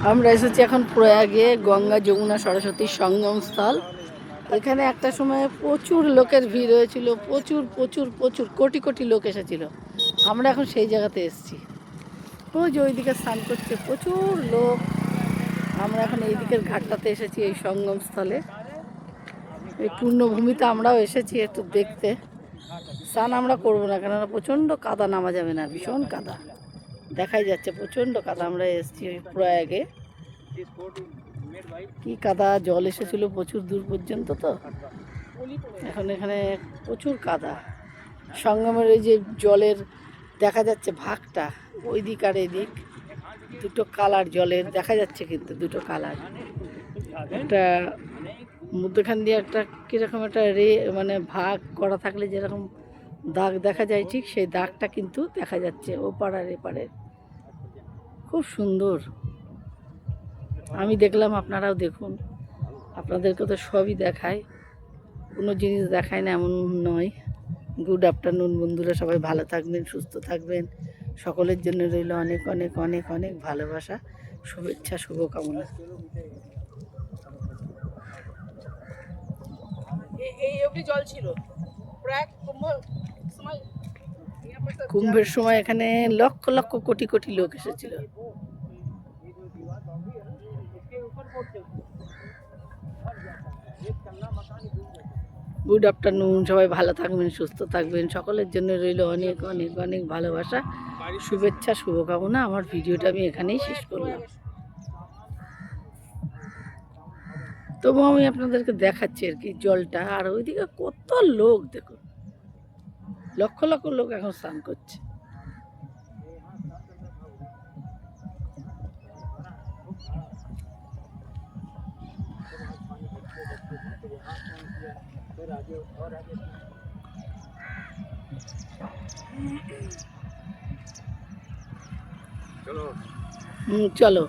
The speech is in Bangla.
আমরা এসেছি এখন প্রয়াগে, গঙ্গা যমুনা সরস্বতীর সঙ্গম স্থল। এখানে একটা সময় প্রচুর লোকের ভিড় হয়েছিল, প্রচুর প্রচুর প্রচুর কোটি কোটি লোক এসেছিল। আমরা এখন সেই জায়গাতে এসেছি। ওই যে ওইদিকে স্নান করছে প্রচুর লোক। আমরা এখন এই দিকের ঘাটটাতে এসেছি, এই সঙ্গম স্থলে, এই পূর্ণভূমিতে আমরাও এসেছি একটু দেখতে। স্নান আমরা করবো না, কেননা প্রচণ্ড কাদা, নামা যাবে না, ভীষণ কাদা দেখাই যাচ্ছে, প্রচণ্ড কাদা। আমরা এসেছি ওই প্রয়াগে, কি কাদা, জল এসেছিল প্রচুর দূর পর্যন্ত। তো এখন এখানে প্রচুর কাদা। সঙ্গমের ওই যে জলের দেখা যাচ্ছে ভাগটা, ওই দিক আর এই দিক দুটো কালার জলের দেখা যাচ্ছে, কিন্তু দুটো কালার। একটা মধ্যখান দিয়ে একটা কীরকম একটা মানে ভাগ করা থাকলে যেরকম দাগ দেখা যায়, ঠিক সেই দাগটা কিন্তু দেখা যাচ্ছে ওপার আর এপারে। খুব সুন্দর, আমি দেখলাম, আপনারাও দেখুন। আপনাদেরকে তো সবই দেখায়, কোনো জিনিস দেখায় না এমন নয়। গুড আফটারনুন বন্ধুরা, সবাই ভালো থাকবেন, সুস্থ থাকবেন। সকলের জন্য রইল অনেক অনেক অনেক অনেক ভালোবাসা, শুভেচ্ছা, শুভকামনা। এই অবধি জল ছিল, প্রায় কুম্ভের সময় এখানে লক্ষ লক্ষ কোটি কোটি লোক এসেছিল। গুড আফটারনুন, সবাই ভালো থাকবেন, সুস্থ থাকবেন। সকলের জন্য রইল অনেক অনেক অনেক ভালোবাসা, শুভেচ্ছা, শুভকামনা। আমার ভিডিওটা আমি এখানেই শেষ করলাম। তবু আমি আপনাদেরকে দেখাচ্ছি আর কি জলটা। আর ওইদিকে কত লোক দেখুন, লক্ষ লক্ষ লোক এখন স্নান করছে। চলো।